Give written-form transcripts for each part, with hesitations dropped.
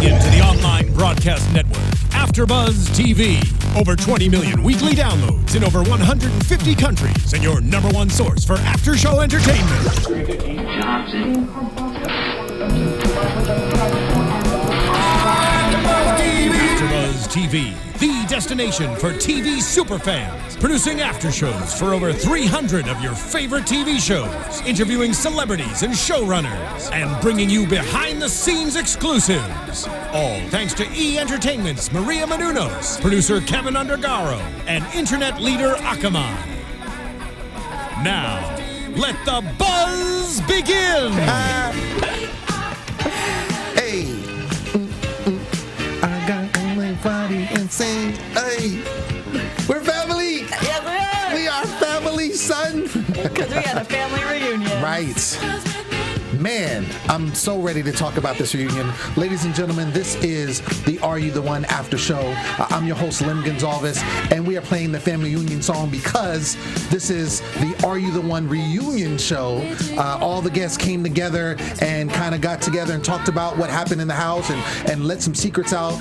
Tuning in to the online broadcast network, AfterBuzz TV. Over 20 million weekly downloads in over 150 countries, and your number one source for after-show entertainment. AfterBuzz TV, the destination for TV superfans, producing aftershows for over 300 of your favorite TV shows, interviewing celebrities and showrunners, and bringing you behind-the-scenes exclusives. All thanks to E! Entertainment's Maria Menounos, producer Kevin Undergaro, and internet leader Akamai. Now, let the buzz begin! Hey! I got everybody and say, hey, we're family. Yes, We are family, son. because we got a family reunion. Right. Man, I'm so ready to talk about this reunion. Ladies and gentlemen, this is the Are You the One after show. I'm your host, Lim Gonsalves, and we are playing the family reunion song because this is the Are You the One reunion show. All the guests came together and kind of got together and talked about what happened in the house and let some secrets out.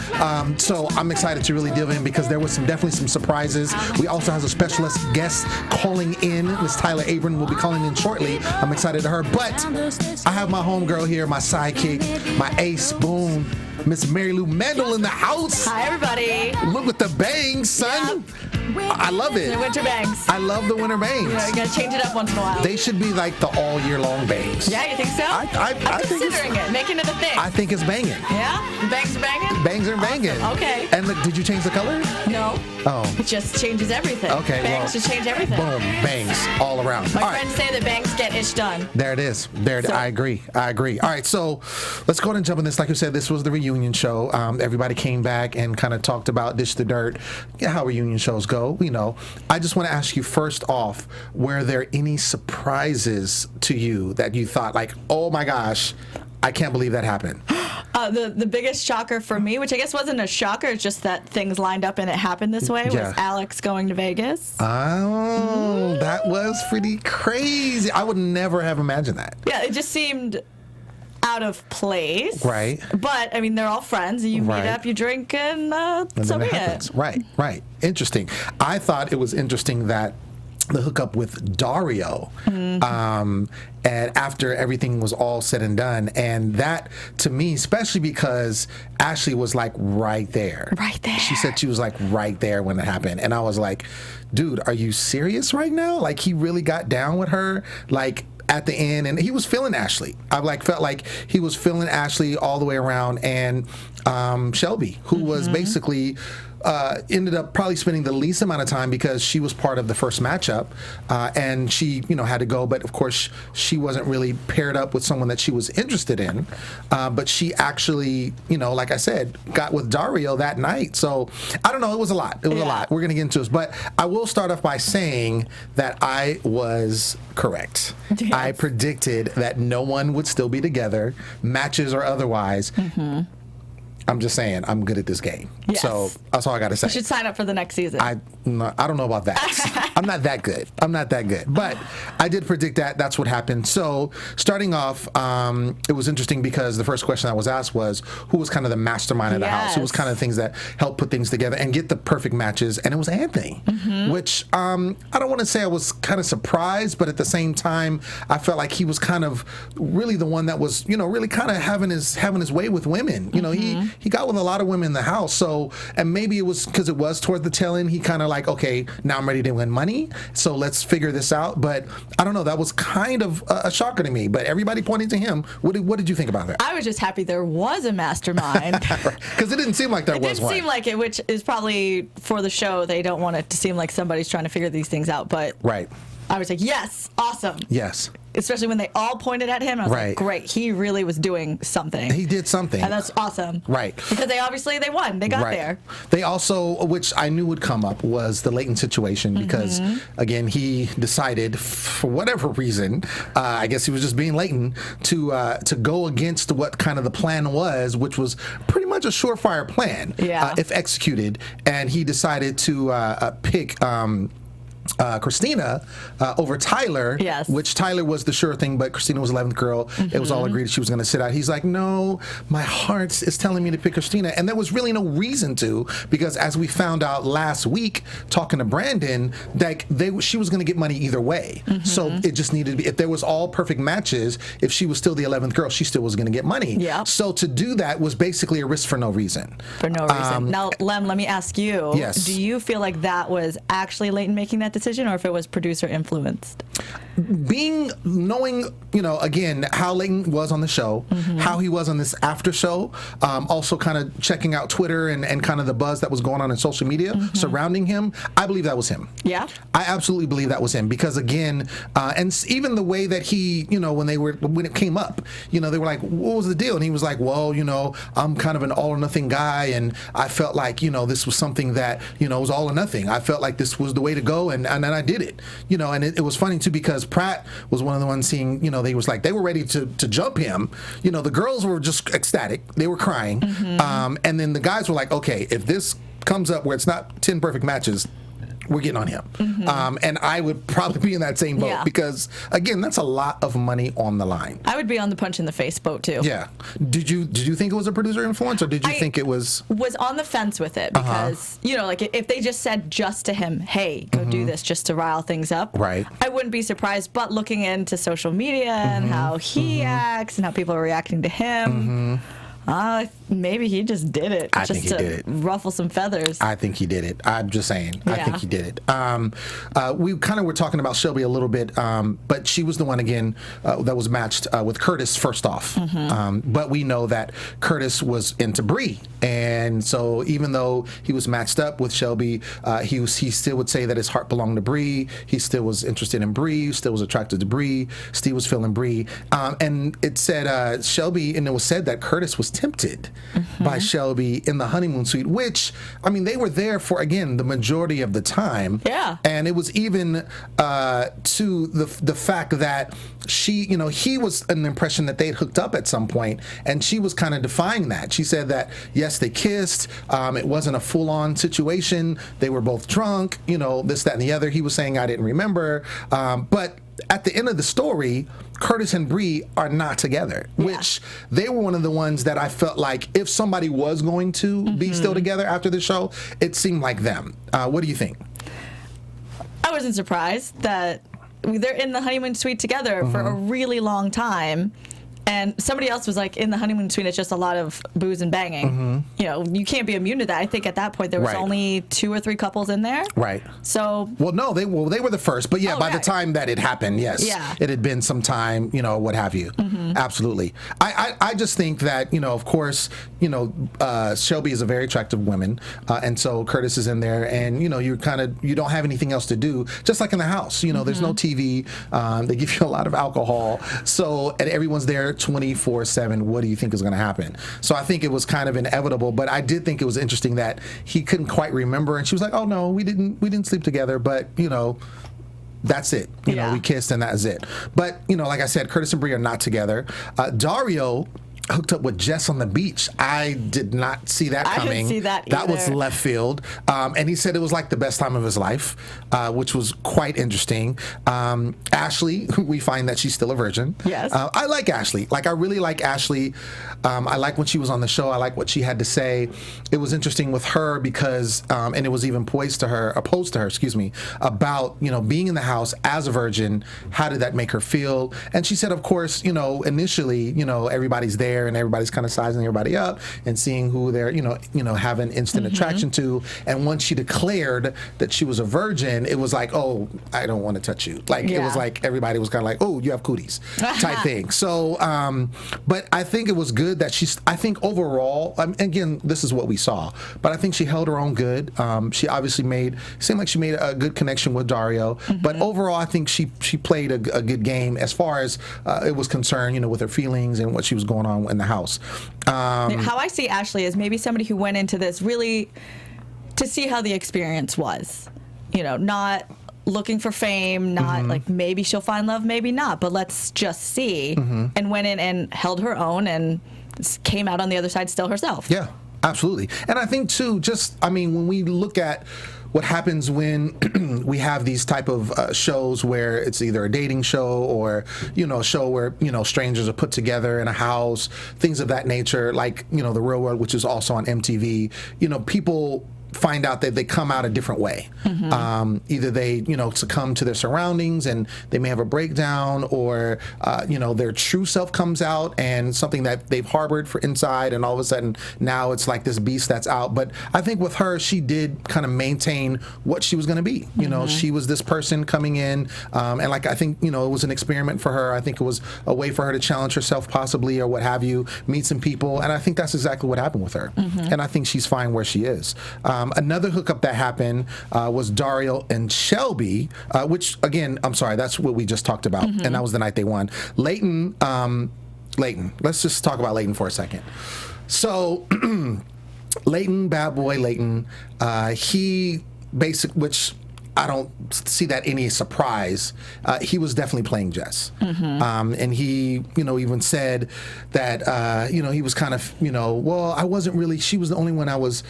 So I'm excited to really dive in because there was definitely some surprises. We also have a specialist guest calling in. Miss Tyler Abron will be calling in shortly. I'm excited to her, but I have my homegirl here, my sidekick, my ace, boom, Miss Mariou Mandl in the house. Hi, everybody. Look with the bangs, son. I love it. The winter bangs. I love the winter bangs. You gotta change it up once in a while. They should be like the all year long bangs. Yeah, you think so? I'm considering it, making it a thing. I think it's banging. Yeah? The bangs are banging? Bangs are banging. Awesome. Okay. And look, did you change the color? No. Oh. It just changes everything. Okay. Bangs just change everything. Boom. Bangs all around. My All right. friends say that bangs get ish done. There it is. So- I agree. All right, so let's go ahead and jump in this. Like you said, this was the reunion show. Everybody came back and kind of talked about Dish the Dirt, how reunion shows go. You know, I just want to ask you first off, were there any surprises to you that you thought like, oh my gosh, I can't believe that happened? The biggest shocker for me, which I guess wasn't a shocker, it's just that things lined up and it happened this way, Yeah. was Alex going to Vegas. Oh, that was pretty crazy. I would never have imagined that. Yeah, it just seemed out of place. Right. But, I mean, they're all friends. You Right. meet up, you drink, and And so then be it it. happens. Right. Interesting. I thought it was interesting that the hookup with Dario, and after everything was all said and done, and that to me, especially because Ashley was like right there. Right there. She said she was like right there when it happened, and I was like, dude, are you serious right now? Like he really got down with her, like at the end, and he was feeling Ashley. I felt like he was feeling Ashley all the way around, and Shelby, who was basically ended up probably spending the least amount of time because she was part of the first matchup, and she, had to go. But of course, she wasn't really paired up with someone that she was interested in. But she actually, like I said, got with Dario that night. So I don't know. It was a lot. It was a lot. We're gonna get into this, but I will start off by saying that I was correct. Yes. I predicted that no one would still be together, matches or otherwise. I'm just saying, I'm good at this game. Yes. So that's all I got to say. You should sign up for the next season. I don't know about that. I'm not that good. But I did predict that. That's what happened. So starting off, it was interesting because the first question I was asked was, who was kind of the mastermind of the house? Who was kind of the things that helped put things together and get the perfect matches? And it was Anthony, which I don't want to say I was kind of surprised, but at the same time, I felt like he was kind of really the one that was, really kind of having his way with women. He got with a lot of women in the house. So, and maybe it was because it was toward the tail end, he kind of like, okay, now I'm ready to win money. So let's figure this out. But I don't know. That was kind of a shocker to me. But everybody pointing to him. What did you think about that? I was just happy there was a mastermind. Because it didn't seem like there was one. It didn't seem like it, which is probably for the show. They don't want it to seem like somebody's trying to figure these things out. But Right. I was like, yes, awesome. Yes. Especially when they all pointed at him. I was Right. like, great. He really was doing something. He did something. And that's awesome. Right. Because they won. They got there. They also, which I knew would come up, was the Leighton situation because, again, he decided, for whatever reason, I guess he was just being Leighton, to go against what kind of the plan was, which was pretty much a surefire plan, Yeah. if executed. And he decided to pick Christina over Tyler, yes. which Tyler was the sure thing, but Christina was 11th girl. It was all agreed she was going to sit out. He's like, no, my heart is telling me to pick Christina. And there was really no reason to, because as we found out last week, talking to Brandon, that she was going to get money either way. So it just needed to be, if there was all perfect matches, if she was still the 11th girl, she still was going to get money. Yeah. So to do that was basically a risk for no reason. For no reason. Now, Lem, let me ask you, yes. do you feel like that was actually Leighton making that decision, or if it was producer influenced? Knowing, again, how Leighton was on the show, how he was on this after show, also kind of checking out Twitter and kind of the buzz that was going on in social media surrounding him, I believe that was him. Yeah? I absolutely believe that was him because, again, and even the way that he, when it came up, they were like, what was the deal? And he was like, well, I'm kind of an all or nothing guy, and I felt like, this was something that, was all or nothing. I felt like this was the way to go, and then I did it, and it was funny too because Pratt was one of the ones seeing, they were ready to jump him. The girls were just ecstatic. They were crying. And then the guys were like, okay, if this comes up where it's not 10 perfect matches, we're getting on him. And I would probably be in that same boat because, again, that's a lot of money on the line. I would be on the punch in the face boat too. Yeah. Did you think it was a producer influence, or did you think it was? Was on the fence with it because if they just said just to him, hey, go do this just to rile things up, right? I wouldn't be surprised. But looking into social media and how he acts and how people are reacting to him. Maybe he just did it just to ruffle some feathers. I think he did it. I'm just saying. I think he did it. We kind of were talking about Shelby a little bit, but she was the one, again, that was matched with Curtis first off. But we know that Curtis was into Bree. And so even though he was matched up with Shelby, he still would say that his heart belonged to Bree. He still was interested in Bree, still was attracted to Bree. Steve was feeling Bree. And it said Shelby, and it was said that Curtis was tempted by Shelby in the honeymoon suite, which, they were there for, again, the majority of the time. Yeah. And it was even to the fact that he was an impression that they'd hooked up at some point, and she was kind of defying that. She said that, yes, they kissed. It wasn't a full-on situation. They were both drunk, this, that, and the other. He was saying, I didn't remember. But at the end of the story, Curtis and Bree are not together, which they were one of the ones that I felt like if somebody was going to be still together after the show, it seemed like them. What do you think? I wasn't surprised that they're in the honeymoon suite together for a really long time. And somebody else was like, in the honeymoon suite, it's just a lot of booze and banging. You can't be immune to that. I think at that point there was only 2 or 3 couples in there. Right. So. Well, no, they were the first. But by the time that it happened, yes, it had been some time, what have you. Absolutely. I just think that, of course, Shelby is a very attractive woman, and so Curtis is in there, and you don't have anything else to do. Just like in the house, there's no TV. They give you a lot of alcohol, and everyone's there 24/7. What do you think is going to happen? So I think it was kind of inevitable, but I did think it was interesting that he couldn't quite remember, and she was like, "Oh no, we didn't sleep together, but that's it. We kissed and that's it." But like I said, Curtis and Bree are not together. Dario hooked up with Jess on the beach. I did not see that coming. I didn't see that either. That was left field. And he said it was like the best time of his life, which was quite interesting. Ashley, we find that she's still a virgin. Yes. I like Ashley. I really like Ashley. I like when she was on the show. I like what she had to say. It was interesting with her because, and it was even opposed to her, about, being in the house as a virgin. How did that make her feel? And she said, of course, initially, everybody's there and everybody's kind of sizing everybody up and seeing who they're, having instant attraction to. And once she declared that she was a virgin, it was like, oh, I don't want to touch you. It was like everybody was kind of like, oh, you have cooties type thing. So, but I think it was good that I think overall, again, this is what we saw, but I think she held her own good. She obviously seemed like she made a good connection with Dario, but overall, I think she played a good game as far as it was concerned, with her feelings and what she was going on in the house. How I see Ashley is maybe somebody who went into this really to see how the experience was, not looking for fame, not like maybe she'll find love, maybe not, but let's just see, and went in and held her own and came out on the other side still herself. Yeah, absolutely. And I think too, when we look at what happens when we have these type of shows where it's either a dating show or, a show where, strangers are put together in a house, things of that nature, like, The Real World, which is also on MTV. People find out that they come out a different way. Either they, succumb to their surroundings and they may have a breakdown, or, their true self comes out and something that they've harbored for inside, and all of a sudden now it's like this beast that's out. But I think with her, she did kind of maintain what she was going to be. She was this person coming in, and like, I think, it was an experiment for her. I think it was a way for her to challenge herself possibly, or what have you, meet some people. And I think that's exactly what happened with her. And I think she's fine where she is. Another hookup that happened was Daryl and Shelby, which, again, I'm sorry, that's what we just talked about, and that was the night they won. Leighton, let's just talk about Leighton for a second. So, Leighton, bad boy Leighton, which I don't see that any surprise. He was definitely playing Jess. And he, even said that, he was kind of, well, I wasn't really, she was the only one I was,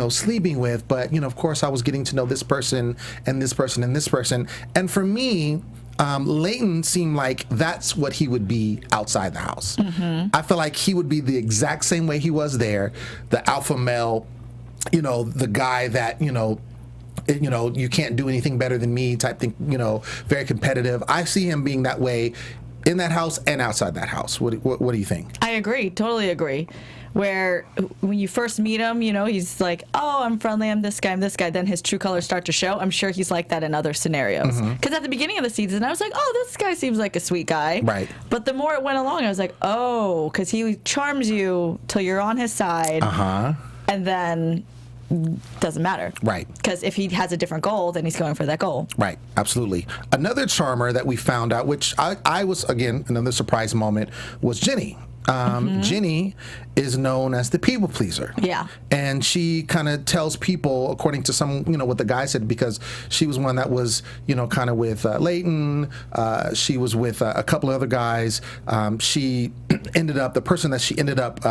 sleeping with. But, of course, I was getting to know this person and this person and this person. And for me, Leighton seemed like that's what he would be outside the house. I feel like he would be the exact same way he was there, the alpha male, the guy that, you can't do anything better than me type thing, very competitive. I see him being that way in that house and outside that house. What do you think? I agree, totally agree. Where when you first meet him, he's like, oh, I'm friendly, I'm this guy, I'm this guy. Then his true colors start to show. I'm sure he's like that in other scenarios. Because at the beginning of the season, I was like, oh, this guy seems like a sweet guy. Right. But the more it went along, I was like, oh, because he charms you till you're on his side. And then doesn't matter. Right. Because if he has a different goal, then he's going for that goal. Right. Absolutely. Another charmer that we found out, which I was, again, another surprise moment, was Jenny. Jenny is known as the people pleaser. Yeah. And she kind of tells people, according to some, what the guy said, because she was one that was, kind of with Leighton. She was with a couple of other guys. She ended up, the person that she ended up,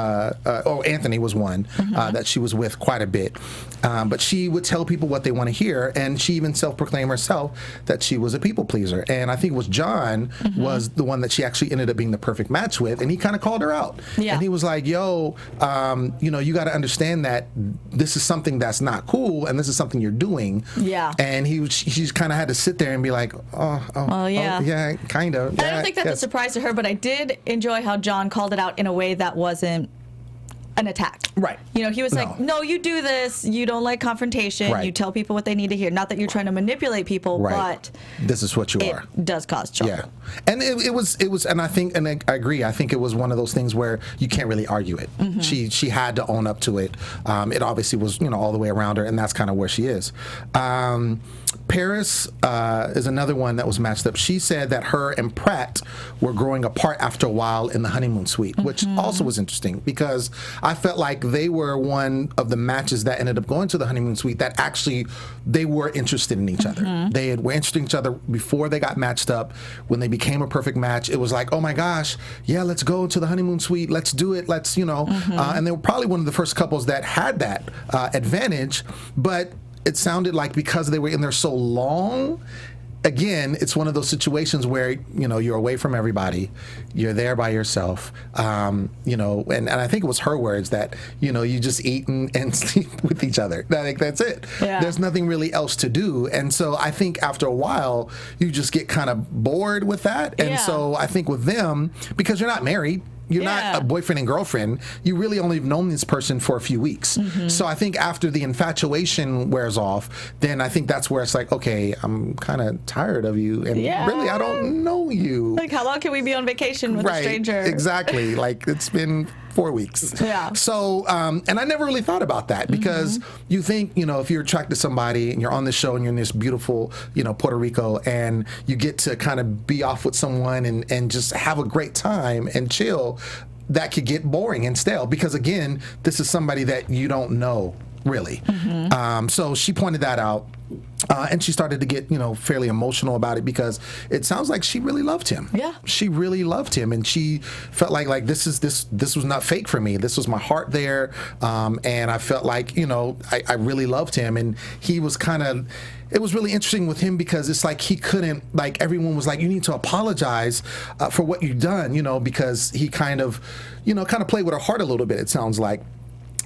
Anthony was one that she was with quite a bit. But she would tell people what they want to hear. And she even self-proclaimed herself that she was a people pleaser. And I think it was John was the one that she actually ended up being the perfect match with. And he kind of called her out. Yeah. And he was like, yo, you got to understand that this is something that's not cool, and this is something you're doing. Yeah. And she kind of had to sit there and be like, yeah, kind of. I don't think that's a surprise to her, but I did enjoy how John called it out in a way that wasn't an attack. Right. He was like, no, you do this. You don't like confrontation. Right. You tell people what they need to hear. Not that you're trying to manipulate people, but this is what you are. It does cause trouble. Yeah. And it was, and I think, and I agree, I think it was one of those things where you can't really argue it. She had to own up to it. It obviously was, all the way around her, and that's kind of where she is. Paris is another one that was matched up. She said that her and Pratt were growing apart after a while in the honeymoon suite, which also was interesting because I felt like they were one of the matches that ended up going to the honeymoon suite that actually they were interested in each other. They were interested in each other before they got matched up. When they became a perfect match, it was like, oh my gosh, yeah, let's go to the honeymoon suite. Let's do it. Let's, and they were probably one of the first couples that had that advantage, but it sounded like because they were in there so long, again, it's one of those situations where, you're away from everybody, you're there by yourself, and I think it was her words that, you just eat and sleep with each other. I think that's it. Yeah. There's nothing really else to do. And so I think after a while, you just get kind of bored with that. And so I think with them, because you're not married, you're not a boyfriend and girlfriend. You really only have known this person for a few weeks. So I think after the infatuation wears off, then I think that's where it's like, okay, I'm kind of tired of you. And really, I don't know you. Like, how long can we be on vacation with a stranger? Exactly. Like, it's been 4 weeks. Yeah. So, and I never really thought about that because you think, if you're attracted to somebody and you're on this show and you're in this beautiful, Puerto Rico, and you get to kind of be off with someone and just have a great time and chill, that could get boring and stale because, again, this is somebody that you don't know really. So she pointed that out. And she started to get, fairly emotional about it because it sounds like she really loved him. Yeah. She really loved him, and she felt like this was not fake for me. This was my heart there, and I felt like, I really loved him, and he was it was really interesting with him because it's like he couldn't, like everyone was like, you need to apologize for what you've done, because he kind of played with her heart a little bit, it sounds like.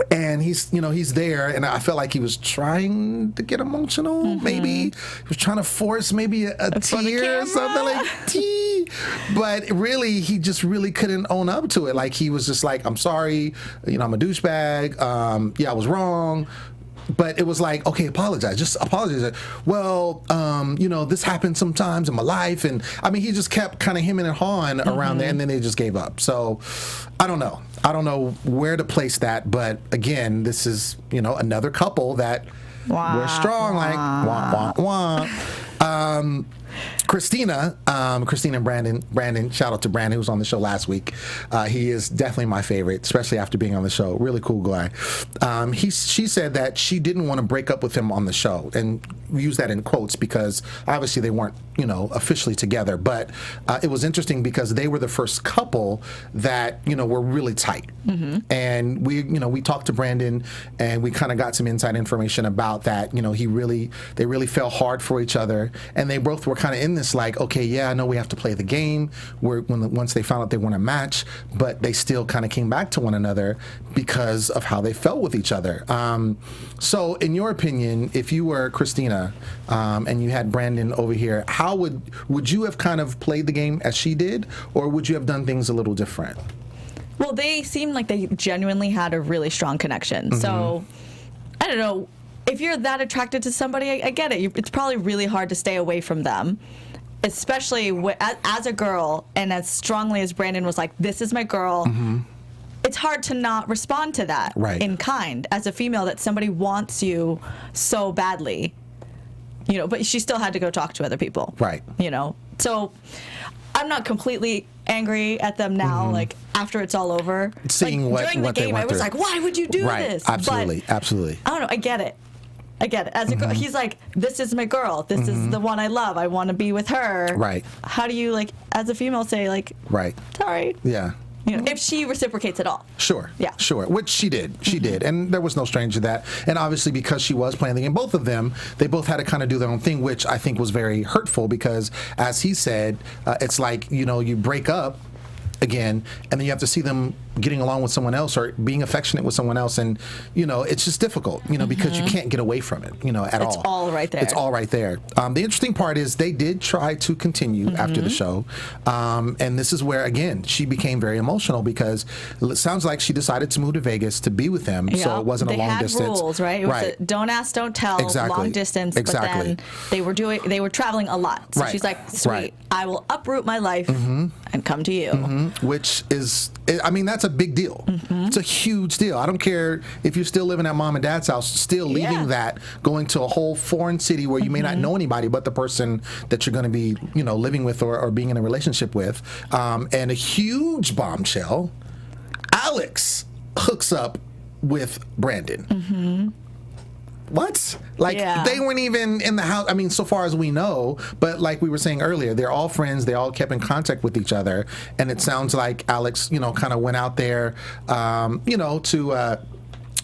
And he's there, and I felt like he was trying to get emotional. Maybe he was trying to force maybe a tear or something like tea. But really, he just really couldn't own up to it. Like he was just like, I'm sorry, I'm a douchebag. Yeah, I was wrong. But it was like, okay, apologize. Just apologize. Well, this happens sometimes in my life. And I mean, he just kept kind of hemming and hawing around there, and then they just gave up. So I don't know. I don't know where to place that. But again, this is, another couple that we're strong, like, wah, wah, wah. Christina and Brandon, shout out to Brandon, who was on the show last week. He is definitely my favorite, especially after being on the show. Really cool guy. She said that she didn't want to break up with him on the show, and we use that in quotes because obviously they weren't, officially together. But it was interesting because they were the first couple that, were really tight. And we talked to Brandon, and we kind of got some inside information about that. They really fell hard for each other, and they both were kind of in this like, okay, yeah, I know we have to play the game. Once they found out they weren't a match, but they still kind of came back to one another because of how they felt with each other. So, in your opinion, if you were Christina and you had Brandon over here, how would you have kind of played the game as she did, or would you have done things a little different? Well, they seemed like they genuinely had a really strong connection. So, I don't know. If you're that attracted to somebody, I get it. It's probably really hard to stay away from them, especially as a girl, and as strongly as Brandon was like, this is my girl. It's hard to not respond to that in kind as a female, that somebody wants you so badly, but she still had to go talk to other people. So I'm not completely angry at them now, like after it's all over. Seeing during the game, I was like, why would you do this? Absolutely. I don't know. I get it. As a girl, he's like, this is my girl. This is the one I love. I want to be with her. Right. How do you, as a female, say, sorry? Yeah. If she reciprocates at all. Sure. Yeah. Sure. Which she did. She did. And there was no stranger to that. And obviously, because she was playing the game, both of them, they both had to kind of do their own thing, which I think was very hurtful because, as he said, it's like, you break up again, and then you have to see them getting along with someone else or being affectionate with someone else, and it's just difficult, because you can't get away from it, at all. It's all right there. It's all right there. The interesting part is they did try to continue after the show, and this is where again she became very emotional because it sounds like she decided to move to Vegas to be with him, so it wasn't a long distance. They had rules, right? It was a don't ask, don't tell, long distance. Exactly. But then they were traveling a lot, so she's like, sweet, I will uproot my life and come to you. Which is, I mean, that's a big deal. It's a huge deal. I don't care if you're still living at mom and dad's house, still leaving that, going to a whole foreign city where you may not know anybody but the person that you're going to be, living with or being in a relationship with. And a huge bombshell, Alex hooks up with Brandon. What? They weren't even in the house. I mean, so far as we know, but like we were saying earlier, they're all friends. They all kept in contact with each other. And it sounds like Alex, kind of went out there,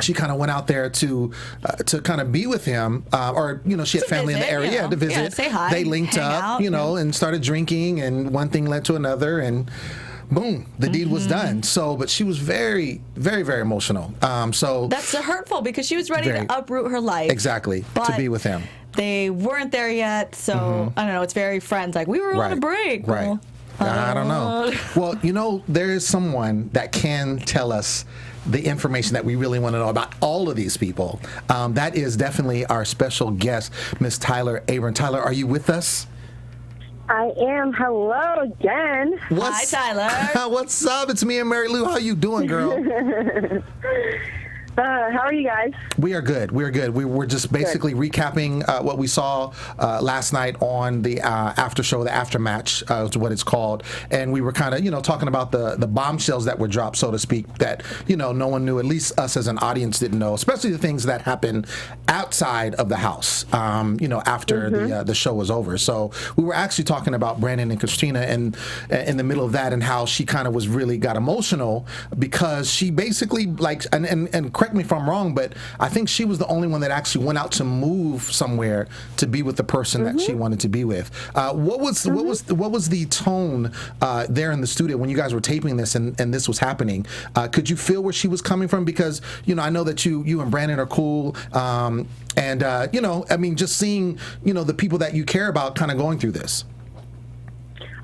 she kind of went out there to kind of be with him, or she had family in the area to visit. Say hi, they linked up, out, and started drinking, and one thing led to another, and boom, the deed was done. So, but she was very, very, very emotional. So that's hurtful because she was ready to uproot her life. Exactly, to be with him. They weren't there yet, so I don't know. It's very friends. Like we were on a break. Right. Well, I don't know. Well, there is someone that can tell us the information that we really want to know about all of these people. That is definitely our special guest, Miss Tyler Abron. Tyler, are you with us? I am. Hello again. Hi, Tyler. What's up? It's me and Mariou. How you doing, girl? How are you guys? We are good. We are good. We were just basically recapping what we saw last night on the after show, the Aftermatch, is what it's called. And we were kind of, talking about the bombshells that were dropped, so to speak, that, no one knew, at least us as an audience didn't know, especially the things that happened outside of the house, after the show was over. So we were actually talking about Brandon and Christina and in the middle of that and how she kind of was really got emotional because she basically, like, and correct me if I'm wrong, but I think she was the only one that actually went out to move somewhere to be with the person that she wanted to be with. What was the tone there in the studio when you guys were taping this and this was happening? Could you feel where she was coming from? Because I know that you and Brandon are cool, just seeing the people that you care about kind of going through this.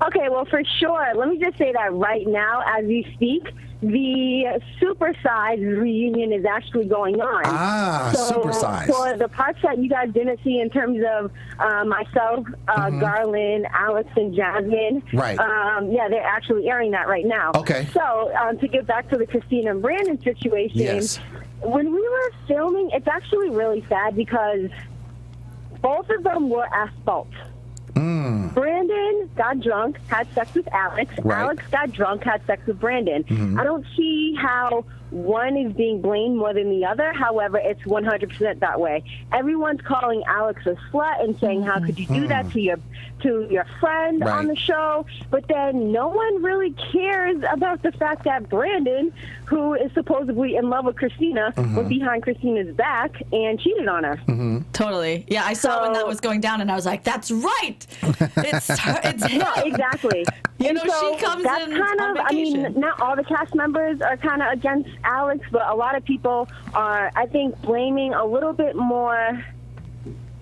Okay, well, for sure. Let me just say that right now, as we speak, the supersized reunion is actually going on. So supersized. For the parts that you guys didn't see in terms of myself, Garland, Alex, and Jasmine, right? They're actually airing that right now. Okay. So to get back to the Christina and Brandon situation, yes. When we were filming, it's actually really sad because both of them were at fault. Brandon got drunk, had sex with Alex. Right. Alex got drunk, had sex with Brandon. I don't see how one is being blamed more than the other. However, it's 100% that way. Everyone's calling Alex a slut and saying, how could you do that to your friend on the show? But then no one really cares about the fact that Brandon, who is supposedly in love with Christina, went behind Christina's back and cheated on her. Totally. Yeah, I saw when that was going down, and I was like, "That's right. It's him." No, exactly. She comes that's in kind on of, vacation. not all the cast members are kind of against Alex, but a lot of people are, I think, blaming a little bit more,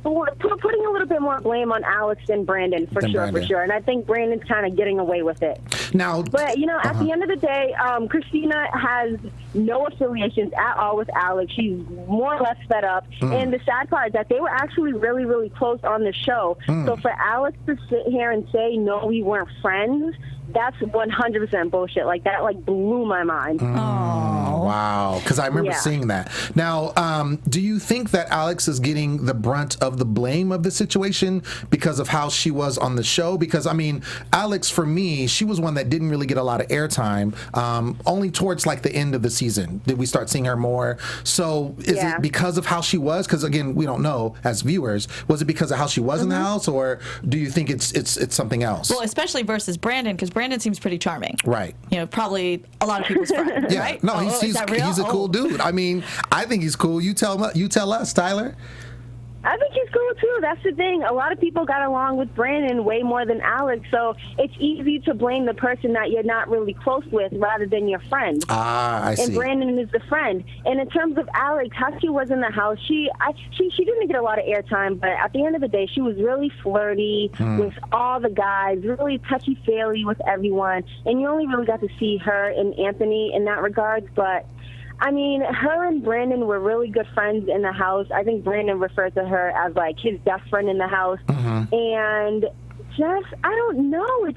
putting a little bit more blame on Alex than Brandon, for sure. And I think Brandon's kind of getting away with it. Now, but, at the end of the day, Christina has no affiliations at all with Alex. She's more or less fed up. And the sad part is that they were actually really, really close on the show. So for Alex to sit here and say, no, we weren't friends, that's 100% bullshit. Like, that, blew my mind. Wow. Because I remember seeing that. Now, do you think that Alex is getting the brunt of the blame of the situation because of how she was on the show? Because, Alex, for me, she was one that didn't really get a lot of airtime. Only towards, the end of the season did we start seeing her more. So is it because of how she was? Because, again, we don't know as viewers. Was it because of how she was in the house? Or do you think it's something else? Well, especially versus Brandon, because Brandon seems pretty charming. Right. Probably a lot of people's friend, right? No, he's a cool dude. I think he's cool. You tell us, Tyler. I think he's cool, too. That's the thing. A lot of people got along with Brandon way more than Alex, so it's easy to blame the person that you're not really close with rather than your friend. I see. And Brandon is the friend. And in terms of Alex, how she was in the house, she didn't get a lot of airtime, but at the end of the day, she was really flirty with all the guys, really touchy-feely with everyone, and you only really got to see her and Anthony in that regard, but her and Brandon were really good friends in the house. I think Brandon referred to her as, his best friend in the house. And I don't know.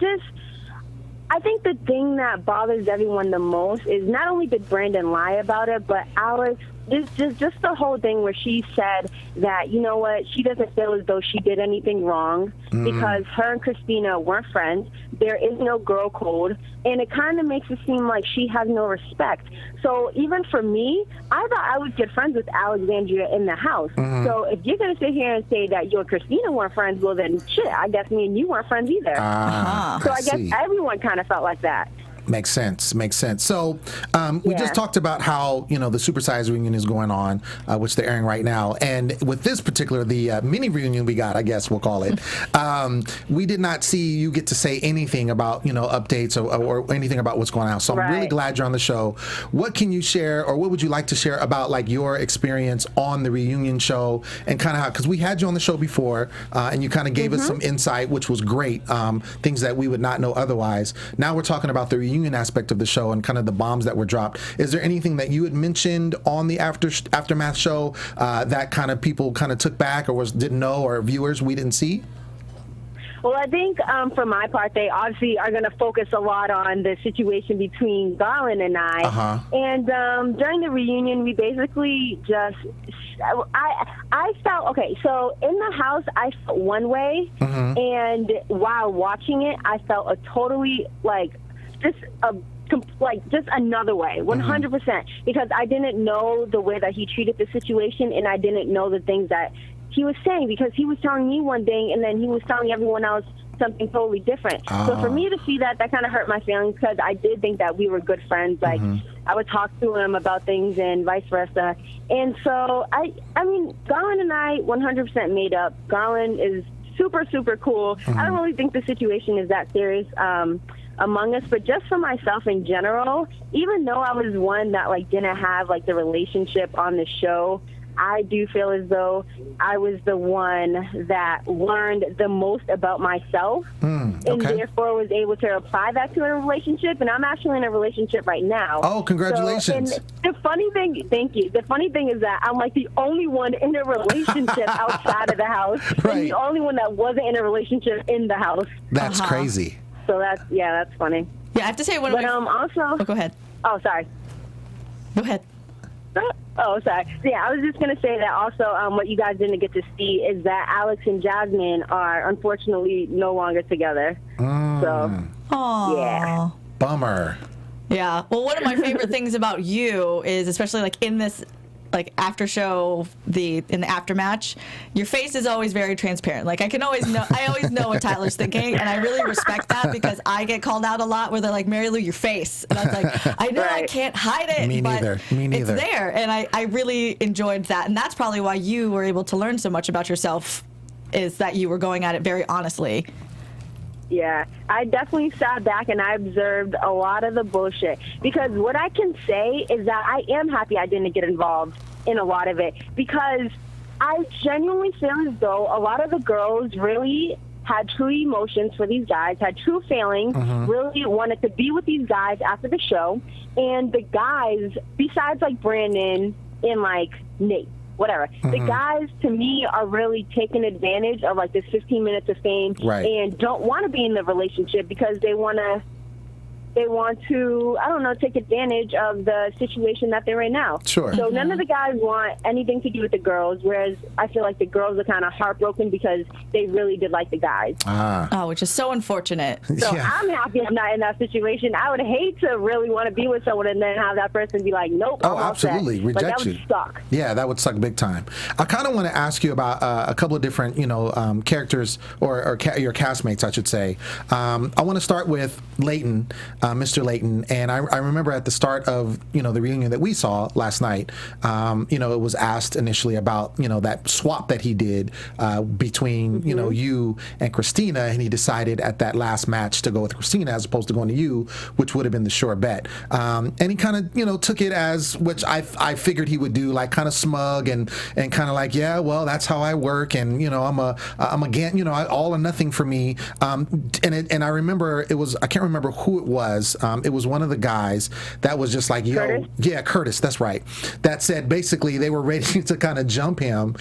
I think the thing that bothers everyone the most is not only did Brandon lie about it, but Alex, just the whole thing where she said that, you know what, she doesn't feel as though she did anything wrong because her and Christina weren't friends. There is no girl code, and it kind of makes it seem like she has no respect. So even for me, I thought I was good friends with Alexandria in the house. So if you're going to sit here and say that you and Christina weren't friends, well then, shit, I guess me and you weren't friends either. So I guess everyone kind of felt like that. Makes sense. So we just talked about how, the supersize reunion is going on, which they're airing right now. And with this particular, the mini reunion we got, I guess we'll call it, we did not see you get to say anything about, updates or anything about what's going on. So I'm really glad you're on the show. What can you share, or what would you like to share about your experience on the reunion show and kind of how, because we had you on the show before and you kind of gave us some insight, which was great, things that we would not know otherwise. Now we're talking about the reunion aspect of the show and kind of the bombs that were dropped. Is there anything that you had mentioned on the Aftermath show that kind of people kind of took back or didn't know, or viewers we didn't see? Well, I think for my part, they obviously are going to focus a lot on the situation between Garland and I. Uh-huh. And during the reunion, we basically just, I felt, okay, so in the house, I felt one way. Mm-hmm. And while watching it, I felt a totally, just another way, 100%, because I didn't know the way that he treated the situation, and I didn't know the things that he was saying, because he was telling me one thing and then he was telling everyone else something totally different. So for me to see that kind of hurt my feelings, because I did think that we were good friends. Like, I would talk to him about things and vice versa. And so, I mean, Garland and I 100% made up. Garland is super, super cool. I don't really think the situation is that serious among us, but just for myself in general, even though I was one that, didn't have, the relationship on the show, I do feel as though I was the one that learned the most about myself, and therefore was able to apply that to a relationship. And I'm actually in a relationship right now. Oh, congratulations. So, and the funny thing, thank you. The funny thing is that I'm the only one in a relationship outside of the house, right. and the only one that wasn't in a relationship in the house. That's crazy. So that's funny. Yeah, I have to say one of my... also... Oh, go ahead. Oh, sorry. Go ahead. Oh, sorry. So, yeah, I was just going to say that also what you guys didn't get to see is that Alex and Jasmine are unfortunately no longer together. So, yeah. Bummer. Yeah. Well, one of my favorite things about you is, especially in this after show, in the Aftermatch, your face is always very transparent. I can always know, I always know what Tyler's thinking, and I really respect that, because I get called out a lot where they're like, Mariou, your face. And I was like, I know I can't hide it, Me but neither. it's there. And I really enjoyed that. And that's probably why you were able to learn so much about yourself, is that you were going at it very honestly. Yeah, I definitely sat back and I observed a lot of the bullshit, because what I can say is that I am happy I didn't get involved in a lot of it, because I genuinely feel as though a lot of the girls really had true emotions for these guys, had true feelings, really wanted to be with these guys after the show. And the guys, besides Brandon and Nate, whatever, the guys to me are really taking advantage of this 15 minutes of fame, and don't want to be in the relationship because they want to, I don't know, take advantage of the situation that they're in now. Sure. So none of the guys want anything to do with the girls, whereas I feel like the girls are kind of heartbroken because they really did like the guys. Oh, which is so unfortunate. So I'm happy I'm not in that situation. I would hate to really want to be with someone and then have that person be like, nope, I'm all set. Absolutely. Reject you. That would suck. Yeah, that would suck big time. I kind of want to ask you about a couple of different, characters or your castmates, I should say. I want to start with Leighton, Mr. Leighton, and I remember at the start of the reunion that we saw last night, it was asked initially about that swap that he did between you and Christina, and he decided at that last match to go with Christina as opposed to going to you, which would have been the sure bet. And he kind of took it as, which I figured he would do, kind of smug and kind of yeah, well, that's how I work, and I'm again, all or nothing for me. And I remember I can't remember who it was. It was one of the guys that was just yo, Curtis? Yeah, Curtis, that's right. That said, basically, they were ready to kind of jump him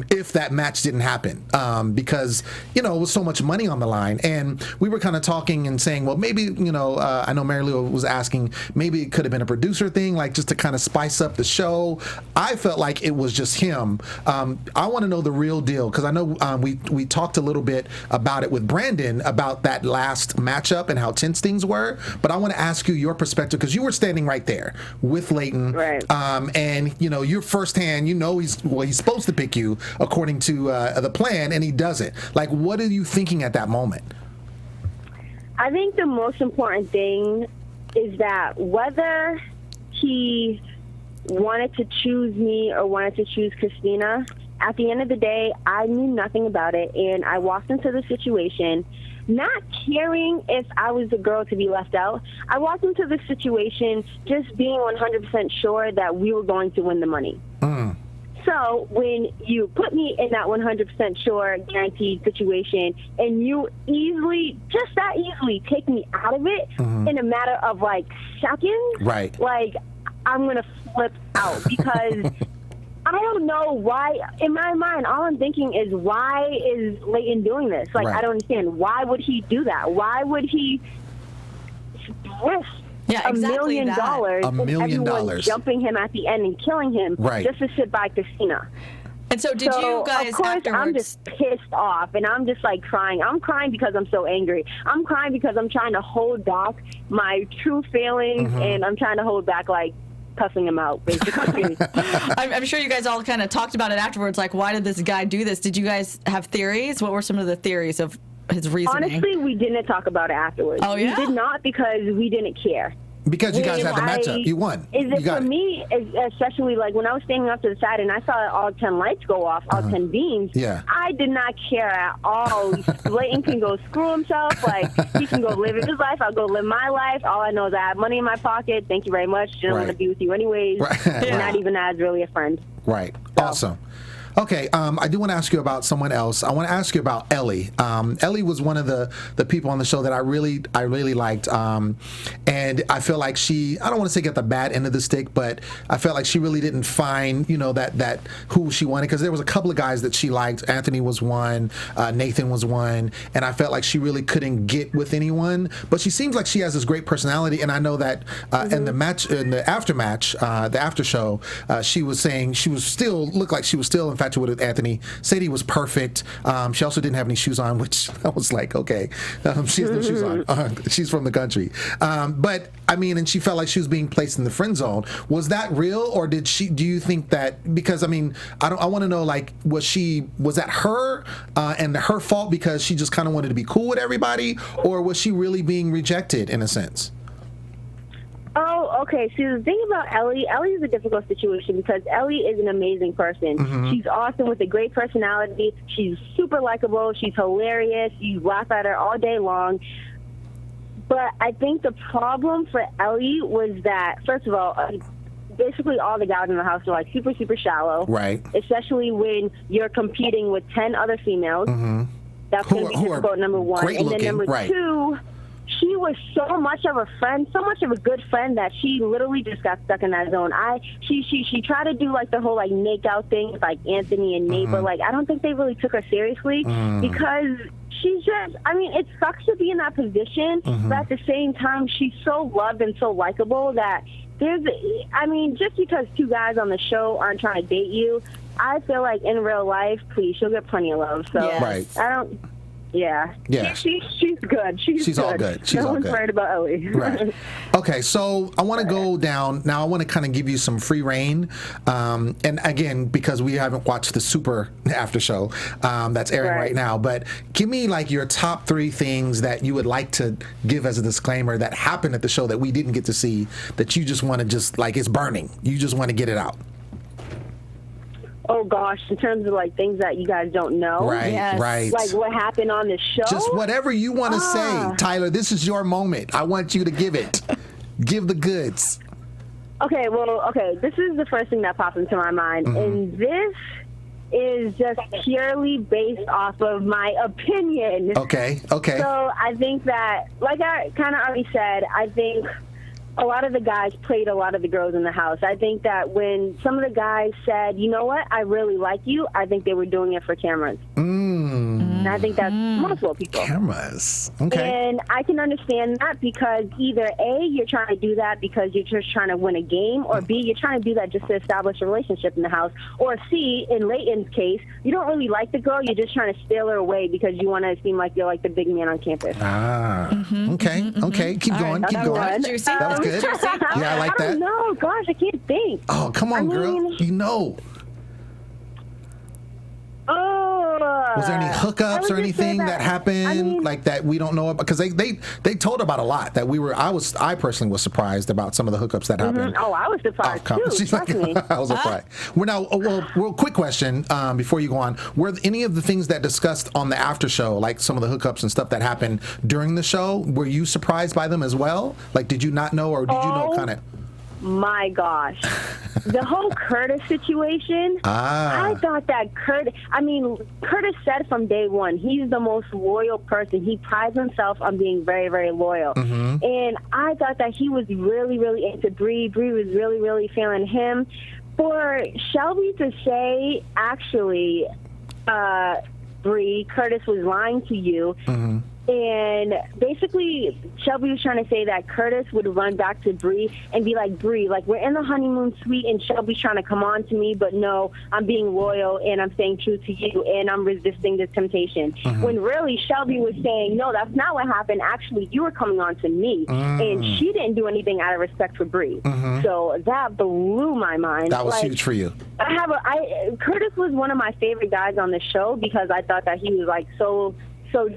if that match didn't happen, because it was so much money on the line. And we were kind of talking and saying, well, maybe I know Mariou was asking, maybe it could have been a producer thing, just to kind of spice up the show. I felt like it was just him. I want to know the real deal, because I know we talked a little bit about it with Brandon about that last matchup and how tense things were. But I want to ask you your perspective, because you were standing right there with Leighton, right? And you're firsthand. He's supposed to pick you according to the plan, and he doesn't. What are you thinking at that moment? I think the most important thing is that whether he wanted to choose me or wanted to choose Christina, at the end of the day, I knew nothing about it, and I walked into the situation not caring if I was the girl to be left out. I walked into the situation just being 100% sure that we were going to win the money. So when you put me in that 100% sure, guaranteed situation, and you just that easily take me out of it in a matter of seconds, right? I'm gonna flip out, because I don't know why. In my mind, all I'm thinking is, why is Leighton doing this? Like, Right. I don't understand. Why would he do that? Why would he risk $1 million $1 and million. everyone jumping him at the end and killing him Right. just to sit by Christina? And so did you guys of course, afterwards? I'm just pissed off, and I'm just like crying. I'm crying because I'm so angry. I'm crying because I'm trying to hold back my true feelings, and I'm trying to hold back, like, cussing him out, basically. I'm sure you guys all kind of talked about it afterwards. Like, why did this guy do this? Did you guys have theories? What were some of the theories of his reasoning? Honestly, we didn't talk about it afterwards. Oh, yeah? We did not, because we didn't care. Because you guys had the matchup. You won. Is You it got for me, especially like when I was standing up to the side and I saw all 10 lights go off, all 10 beams, Yeah. I did not care at all. Leighton can go screw himself. Like, he can go live his life. I'll go live my life. All I know is I have money in my pocket. Thank you very much. Didn't want to be with you anyways. Right. Not even as really a friend. Right. Awesome. Okay, I do want to ask you about someone else. I want to ask you about Ellie. Ellie was one of the people on the show that I really liked, and I feel like she, I don't want to say get the bad end of the stick, but I felt like she really didn't find, that who she wanted, because there was a couple of guys that she liked. Anthony was one, Nathan was one, and I felt like she really couldn't get with anyone. But she seems like she has this great personality, and I know that in the aftermatch, the after show, she was saying she was still looked like she was still infatuated with Anthony. Said he was perfect. She also didn't have any shoes on, which I was like, okay, she has no shoes on. She's from the country. But I mean, and she felt like she was being placed in the friend zone. Was that real, or do you think that, because I mean, I want to know, like, was that her and her fault because she just kind of wanted to be cool with everybody, or was she really being rejected in a sense? Oh, okay. So the thing about Ellie is a difficult situation because Ellie is an amazing person. She's awesome with a great personality. She's super likable. She's hilarious. You laugh at her all day long. But I think the problem for Ellie was that, first of all, basically all the guys in the house are like super, super shallow. Right. Especially when you're competing with 10 other females. That's going to be difficult, number one. Great and looking, then number two, she was so much of a friend, so much of a good friend that she literally just got stuck in that zone. She tried to do like the whole like make out thing with like Anthony and Nate, but like I don't think they really took her seriously because she's just, I mean, it sucks to be in that position, but at the same time, she's so loved and so likable that just because two guys on the show aren't trying to date you, I feel like in real life, please, she'll get plenty of love. So I don't. Yeah. She's good. She's all good. She's no all one's good. worried about Ellie. Right. Okay, so I want to go down now. I want to kind of give you some free reign, and again, because we haven't watched the super after show that's airing right now, but give me like your top 3 things that you would like to give as a disclaimer that happened at the show that we didn't get to see, that you just want to just like, it's burning, you just want to get it out. Oh gosh, in terms of like things that you guys don't know, right, like what happened on the show. Just whatever you want to say, Tyler. This is your moment. I want you to give it. Give the goods. Okay, this is the first thing that popped into my mind, and this is just purely based off of my opinion. Okay. So I think that, like I kind of already said, I think a lot of the guys played a lot of the girls in the house. I think that when some of the guys said, you know what, I really like you, I think they were doing it for cameras. And I think that's multiple people. Cameras. Okay. And I can understand that because either A, you're trying to do that because you're just trying to win a game, or B, you're trying to do that just to establish a relationship in the house, or C, in Leighton's case, you don't really like the girl, you're just trying to steal her away because you want to seem like you're like the big man on campus. Okay. Keep going. That was juicy. That was good. Yeah, I like that. I don't know. Gosh, I can't think. Oh, come on, girl. You know. Was there any hookups or anything that happened like that we don't know about? Because they told about a lot that I personally was surprised about some of the hookups that happened. Oh, I was surprised too. She's like, I was surprised. Well, quick question before you go on: were any of the things that discussed on the after show, like some of the hookups and stuff that happened during the show, were you surprised by them as well? Like, did you not know, or did you know kind of? My gosh. The whole Curtis situation, I thought that Curtis said from day one, he's the most loyal person. He prides himself on being very, very loyal. And I thought that he was really, really into Bree. Bree was really, really feeling him. For Shelby to say, actually, Bree, Curtis was lying to you. Mm-hmm. And basically, Shelby was trying to say that Curtis would run back to Bree and be like, Bree, like, we're in the honeymoon suite and Shelby's trying to come on to me, but no, I'm being loyal and I'm staying true to you and I'm resisting this temptation. Mm-hmm. When really Shelby was saying, no, that's not what happened. Actually, you were coming on to me. And she didn't do anything out of respect for Bree. So that blew my mind. That was huge for you. Curtis was one of my favorite guys on the show because I thought that he was like so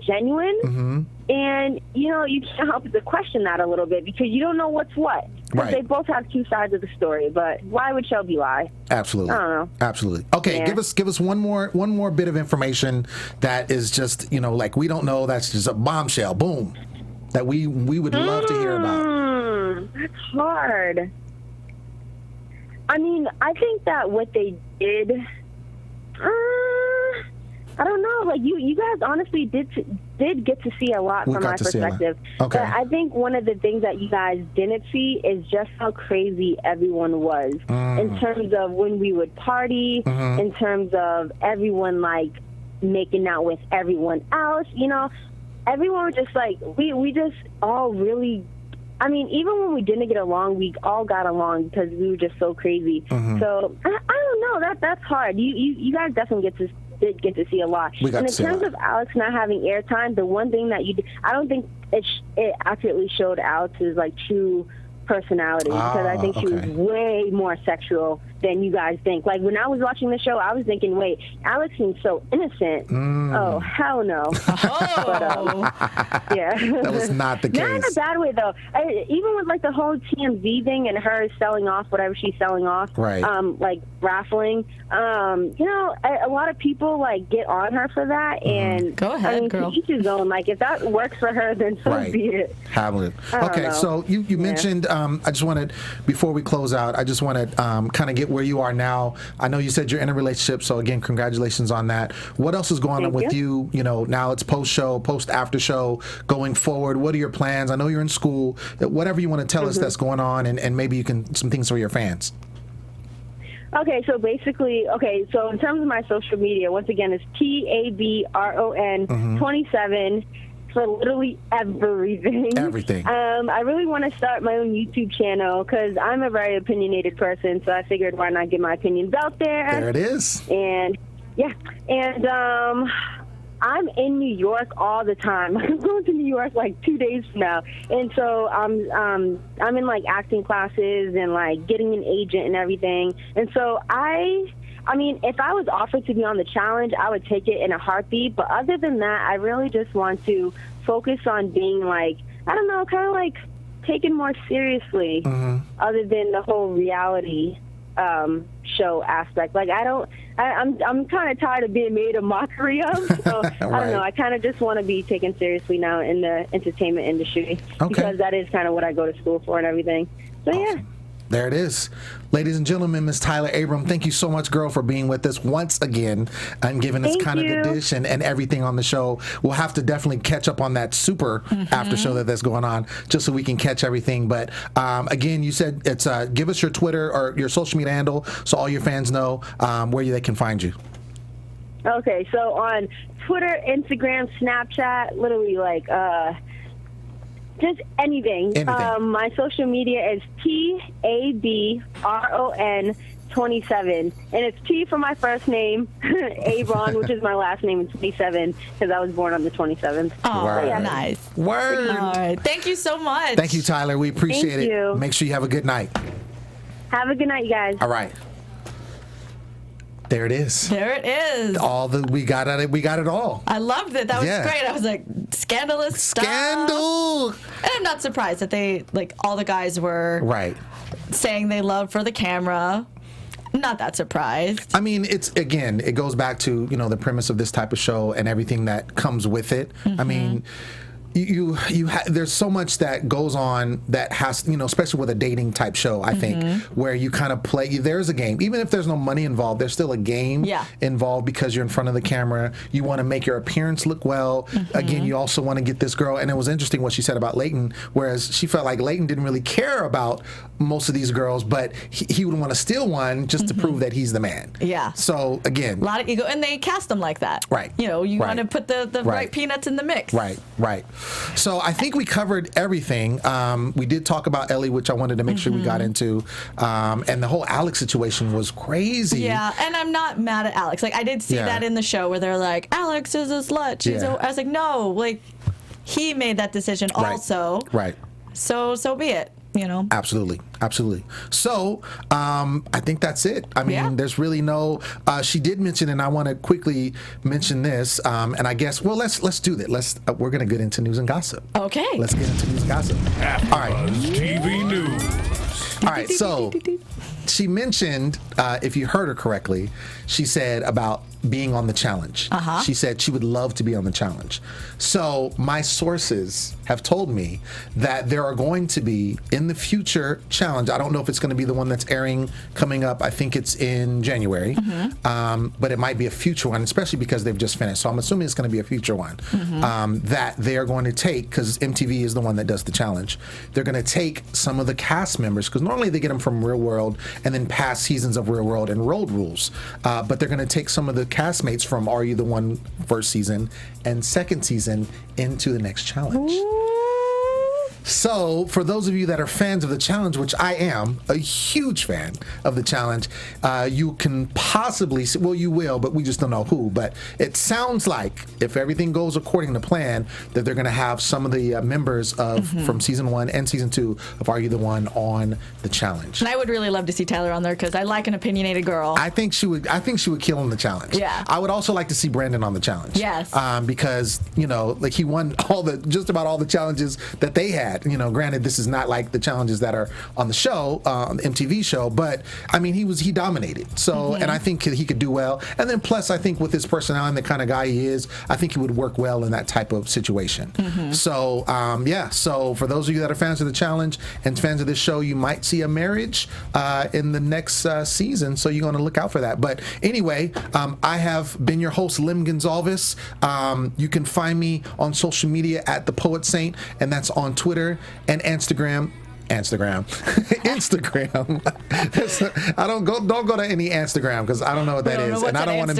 genuine, and you can't help but to question that a little bit because you don't know what's what. Right. They both have two sides of the story, but why would Shelby lie? Absolutely. I don't know. Absolutely. Okay, Yeah. give us one more bit of information that is just like we don't know. That's just a bombshell. Boom. That we would love to hear about. That's hard. I mean, I think that what they did. I don't know. Like you guys honestly did get to see a lot from my perspective. Okay. But I think one of the things that you guys didn't see is just how crazy everyone was in terms of when we would party, in terms of everyone like making out with everyone else. Everyone was just like we just all really. I mean, even when we didn't get along, we all got along because we were just so crazy. So I don't know. That's hard. You guys definitely did get to see a lot. We got and to in see a terms lot. of Alex not having airtime, the one thing that I don't think it accurately showed Alex's like true personality because I think she was way more sexual than you guys think. Like when I was watching the show, I was thinking, wait, Alex seems so innocent. Oh, hell no. Yeah. That was not the case. Not in a bad way though. Even with like the whole TMZ thing and her selling off whatever she's selling off, right? Like raffling. A lot of people like get on her for that, and go ahead, girl. To each his own. Like if that works for her, then so be it. Hamlet. I don't Okay, know. so you mentioned. I just wanted before we close out. I just wanted kind of get where you are now. I know you said you're in a relationship, so again, congratulations on that. What else is going on with you? Now it's post show, post after show, going forward. What are your plans? I know you're in school. Whatever you want to tell us that's going on, and maybe you can some things for your fans. Okay, so basically, so in terms of my social media, once again, it's TABRON 27 for literally everything. Everything. I really want to start my own YouTube channel because I'm a very opinionated person, so I figured why not get my opinions out there. There it is. And I'm in New York all the time. I'm going to New York like 2 days from now, and so I'm in like acting classes and like getting an agent and everything. And so I mean, if I was offered to be on the challenge, I would take it in a heartbeat. But other than that, I really just want to focus on being like, I don't know, kind of like taken more seriously, other than the whole reality show aspect. Like I'm kind of tired of being made a mockery of. So I don't know. I kind of just want to be taken seriously now in the entertainment industry because that is kind of what I go to school for and everything. So yeah. There it is. Ladies and gentlemen, Miss Tyler Abram, thank you so much, girl, for being with us once again and giving us kind of the dish and everything on the show. We'll have to definitely catch up on that super after show that's going on just so we can catch everything. But again, you said it's give us your Twitter or your social media handle so all your fans know where they can find you. Okay, so on Twitter, Instagram, Snapchat, literally like just anything. My social media is TABRON 27, and it's T for my first name, Abron, which is my last name, and 27 because I was born on the 27th. Oh, nice. Word. All right. Thank you so much. Thank you, Tyler. We appreciate Thank you. Make sure you have a good night. Have a good night, you guys. All right. There it is. There it is. We got it all. I loved it. That was great. I was like, scandalous Scandal. stuff. And I'm not surprised that they, like, all the guys were saying they love for the camera. Not that surprised. I mean, it goes back to, the premise of this type of show and everything that comes with it. I mean, there's so much that goes on that has, especially with a dating type show, I think, where you kind of play, there's a game. Even if there's no money involved, there's still a game involved because you're in front of the camera. You want to make your appearance look well. Again, you also want to get this girl. And it was interesting what she said about Leighton, whereas she felt like Leighton didn't really care about most of these girls, but he would want to steal one just to prove that he's the man. Yeah. So, again. A lot of ego. And they cast them like that. Right. You want to put the right peanuts in the mix. Right. So I think we covered everything. We did talk about Ellie, which I wanted to make sure we got into. And the whole Alex situation was crazy. Yeah, and I'm not mad at Alex. Like, I did see that in the show where they're like, Alex is a slut. I was like, no, like, he made that decision also. Right. So be it. Absolutely. So, I think that's it. I mean, there's really no. She did mention, and I want to quickly mention this. And I guess, well, let's do that. We're gonna get into news and gossip. Okay. Let's get into news and gossip. AfterBuzz All right. TV News. All right. So, she mentioned, if you heard her correctly, she said about being on the challenge. She said she would love to be on the challenge. So my sources have told me that there are going to be, in the future challenge, I don't know if it's going to be the one that's airing coming up, I think it's in January, but it might be a future one, especially because they've just finished. So I'm assuming it's going to be a future one, that they are going to take, because MTV is the one that does the challenge, they're going to take some of the cast members, because normally they get them from Real World and then past seasons of Real World and Road Rules, but they're going to take some of the Castmates from Are You the One first season and second season into the next challenge. So, for those of you that are fans of the challenge, which I am a huge fan of the challenge, you can possibly, well, you will, but we just don't know who. But it sounds like, if everything goes according to plan, that they're going to have some of the members of from season 1 and season 2 of Are You the One on the challenge. And I would really love to see Tyler on there because I like an opinionated girl. I think she would kill on the challenge. Yeah. I would also like to see Brandon on the challenge. Yes. Because like he won just about all the challenges that they had. Granted, this is not like the challenges that are on the show, on the MTV show, but I mean, he dominated. So, and I think he could do well. And then plus, I think with his personality and the kind of guy he is, I think he would work well in that type of situation. So, So for those of you that are fans of the challenge and fans of this show, you might see a marriage in the next season. So you're going to look out for that. But anyway, I have been your host, Lim Gonsalves. You can find me on social media at The Poet Saint, and that's on Twitter and Instagram. I don't go to any Instagram because I don't know what that is, and I don't want to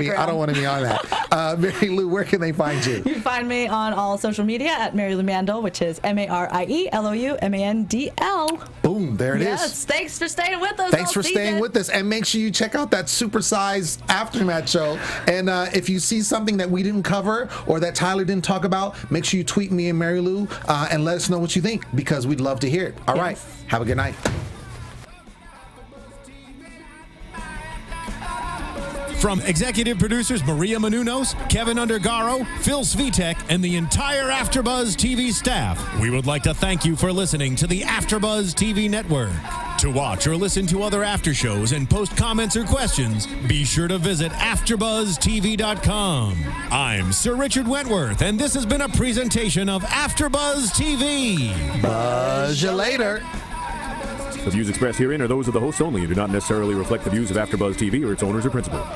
be on that. Mary Lou, where can they find you? You can find me on all social media at Mariou Mandl, which is MariouMandl. Boom, there it is. Yes, thanks for staying with us. Thanks for staying with us, and make sure you check out that supersized Aftermatch show. And if you see something that we didn't cover or that Tyler didn't talk about, make sure you tweet me and Mary Lou and let us know what you think, because we'd love to hear it. All right. Have a good night. From executive producers Maria Menounos, Kevin Undergaro, Phil Svitek, and the entire AfterBuzz TV staff, we would like to thank you for listening to the AfterBuzz TV network. To watch or listen to other after shows and post comments or questions, be sure to visit AfterBuzzTV.com. I'm Sir Richard Wentworth, and this has been a presentation of AfterBuzz TV. Buzz you later. The views expressed herein are those of the hosts only and do not necessarily reflect the views of AfterBuzz TV or its owners or principals.